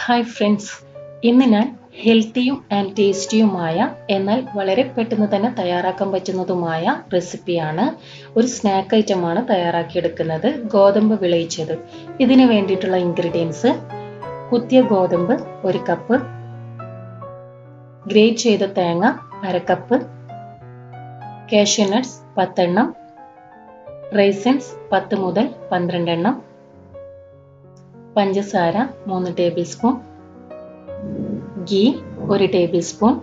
Hi friends, ഇന്ന് ഞാൻ ഹെൽത്തിയും and ടേസ്റ്റിയുമായ എന്നാൽ വളരെ പെട്ടെന്ന് തന്നെ തയ്യാറാക്കാൻ പറ്റുന്നതുമായ റെസിപ്പിയാണ്. ഒരു സ്നാക്ക് ഐറ്റമാണ് തയ്യാറാക്കിയെടുക്കുന്നത്. ഗോതമ്പ് വിളയിച്ചത്. ഇതിന് വേണ്ടിയിട്ടുള്ള ഇൻഗ്രീഡിയൻസ്: കുത്തിയ ഗോതമ്പ് 1 കപ്പ്, ഗ്രേറ്റ് ചെയ്ത തേങ്ങ 1/2 കപ്പ്, കാഷ്യൂ നട്ട്സ് 10 എണ്ണം, റൈസിൻസ് 10 മുതൽ 12 എണ്ണം, പഞ്ചസാര 3 table spoon, ghee 1 table spoon,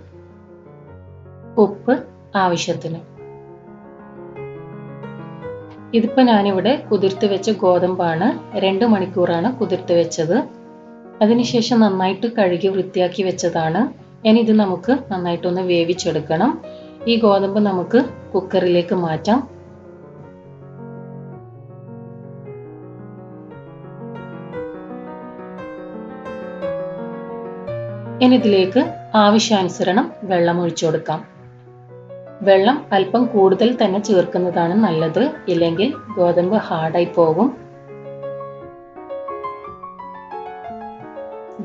ഉപ്പ് ആവശ്യത്തിന്. ഇതിപ്പോൾ ഞാനിവിടെ കുതിർത്ത് വെച്ച ഗോതമ്പാണ്. 2 മണിക്കൂറാണ് കുതിർത്ത് വെച്ചത്. അതിനുശേഷം നന്നായിട്ട് കഴുകി വൃത്തിയാക്കി വെച്ചതാണ്. ഇനി ഇത് നമുക്ക് നന്നായിട്ടൊന്ന് വേവിച്ചെടുക്കണം. ഈ ഗോതമ്പ് നമുക്ക് കുക്കറിലേക്ക് മാറ്റാം. ഇനി ഇതിലേക്ക് ആവശ്യാനുസരണം വെള്ളം ഒഴിച്ചു കൊടുക്കാം. വെള്ളം അല്പം കൂടുതൽ തന്നെ ചേർക്കുന്നതാണ് നല്ലത്, ഇല്ലെങ്കിൽ ഗോതമ്പ് ഹാർഡായി പോകും.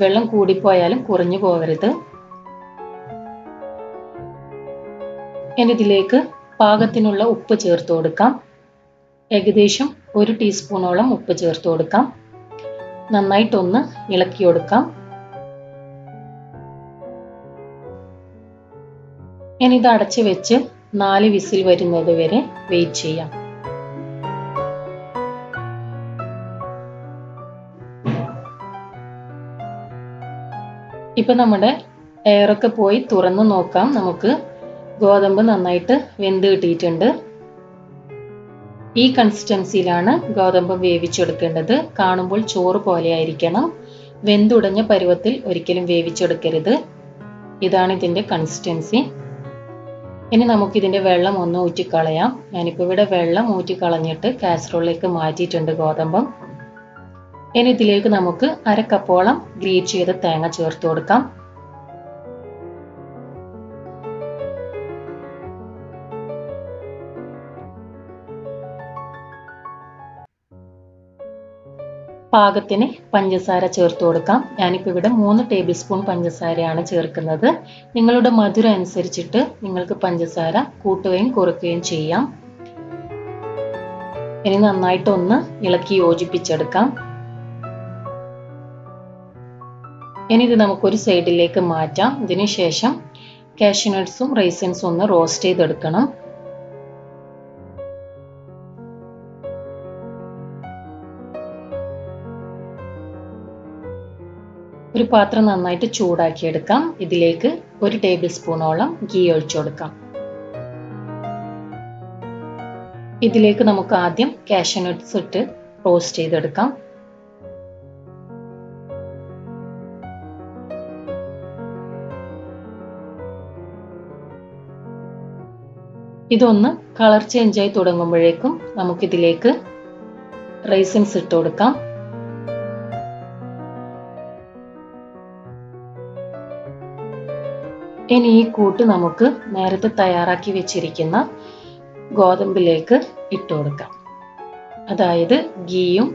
വെള്ളം കൂടിപ്പോയാലും കുറഞ്ഞു പോകരുത്. ഇനി ഇതിലേക്ക് പാകത്തിനുള്ള ഉപ്പ് ചേർത്ത് കൊടുക്കാം. ഏകദേശം 1 ടീസ്പൂണോളം ഉപ്പ് ചേർത്ത് കൊടുക്കാം. നന്നായിട്ടൊന്ന് ഇളക്കി കൊടുക്കാം. ഇനി ഇത് അടച്ചു വെച്ച് 4 വിസിൽ വരുന്നത് വരെ വെയിറ്റ് ചെയ്യാം. ഇപ്പൊ നമ്മുടെ എയറൊക്കെ പോയി തുറന്ന് നോക്കാം. നമുക്ക് ഗോതമ്പ് നന്നായിട്ട് വെന്ത് കിട്ടിയിട്ടുണ്ട്. ഈ കൺസിസ്റ്റൻസിയിലാണ് ഗോതമ്പ് വേവിച്ചെടുക്കേണ്ടത്. കാണുമ്പോൾ ചോറ് പോലെ ആയിരിക്കണം. വെന്തുടഞ്ഞ പരുവത്തിൽ ഒരിക്കലും വേവിച്ചെടുക്കരുത്. ഇതാണ് ഇതിന്റെ കൺസിസ്റ്റൻസി. ഇനി നമുക്കിതിൻ്റെ വെള്ളം ഒന്ന് ഊറ്റിക്കളയാം. ഞാനിപ്പോൾ ഇവിടെ വെള്ളം ഊറ്റിക്കളഞ്ഞിട്ട് കാസറോളിലേക്ക് മാറ്റിയിട്ടുണ്ട് ഗോതമ്പം. ഇനി ഇതിലേക്ക് നമുക്ക് 1/2 കപ്പോളം ഗ്രേറ്റ് ചെയ്ത തേങ്ങ ചേർത്ത് കൊടുക്കാം. പാകത്തിന് പഞ്ചസാര ചേർത്ത് കൊടുക്കാം. ഞാനിപ്പോൾ ഇവിടെ 3 ടേബിൾ സ്പൂൺ പഞ്ചസാരയാണ് ചേർക്കുന്നത്. നിങ്ങളുടെ മധുരം അനുസരിച്ചിട്ട് നിങ്ങൾക്ക് പഞ്ചസാര കൂട്ടുകയും കുറയ്ക്കുകയും ചെയ്യാം. ഇനി നന്നായിട്ടൊന്ന് ഇളക്കി യോജിപ്പിച്ചെടുക്കാം. ഇനി ഇത് നമുക്കൊരു സൈഡിലേക്ക് മാറ്റാം. ഇതിനുശേഷം കാഷ്യൂ നട്ട്സും റൈസിൻസും ഒന്ന് റോസ്റ്റ് ചെയ്തെടുക്കണം. ഒരു പാത്രം നന്നായിട്ട് ചൂടാക്കിയെടുക്കാം. ഇതിലേക്ക് 1 ടേബിൾ സ്പൂണോളം ഗീ ഒഴിച്ചു കൊടുക്കാം. ഇതിലേക്ക് നമുക്ക് ആദ്യം കാഷ്യൂ നട്ട്സ് ഇട്ട് റോസ്റ്റ് ചെയ്തെടുക്കാം. ഇതൊന്ന് കളർ ചേഞ്ച് ആയി തുടങ്ങുമ്പോഴേക്കും നമുക്കിതിലേക്ക് റൈസിൻസ് ഇട്ട് കൊടുക്കാം. ഇനി ഈ കൂട്ട് നമുക്ക് നേരത്തെ തയ്യാറാക്കി വെച്ചിരിക്കുന്ന ഗോതമ്പിലേക്ക് ഇട്ട് കൊടുക്കാം. അതായത് ഗീയും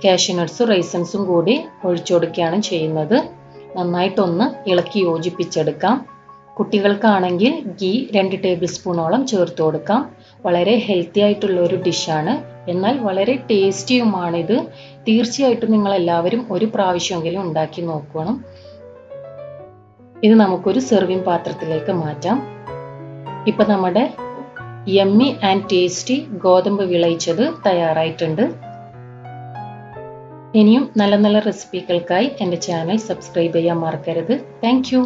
കാഷ്യൂ നട്ട്സും റൈസിൻസും കൂടി ഒഴിച്ചു കൊടുക്കുകയാണ് ചെയ്യുന്നത്. നന്നായിട്ടൊന്ന് ഇളക്കി യോജിപ്പിച്ചെടുക്കാം. കുട്ടികൾക്കാണെങ്കിൽ ഗീ 2 ടേബിൾ സ്പൂണോളം ചേർത്ത് കൊടുക്കാം. വളരെ ഹെൽത്തി ആയിട്ടുള്ള ഒരു ഡിഷാണ്, എന്നാൽ വളരെ ടേസ്റ്റിയുമാണിത്. തീർച്ചയായിട്ടും നിങ്ങൾ എല്ലാവരും ഒരു പ്രാവശ്യമെങ്കിലും ഉണ്ടാക്കി നോക്കണം. ഇത് നമുക്കൊരു സെർവിങ് പാത്രത്തിലേക്ക് മാറ്റാം. ഇപ്പൊ നമ്മുടെ യമ്മി ആൻഡ് ടേസ്റ്റി ഗോതമ്പ് വിളയിച്ചത് തയ്യാറായിട്ടുണ്ട്. ഇനിയും നല്ല നല്ല റെസിപ്പികൾക്കായി എൻ്റെ ചാനൽ സബ്സ്ക്രൈബ് ചെയ്യാൻ മറക്കരുത്. Thank you.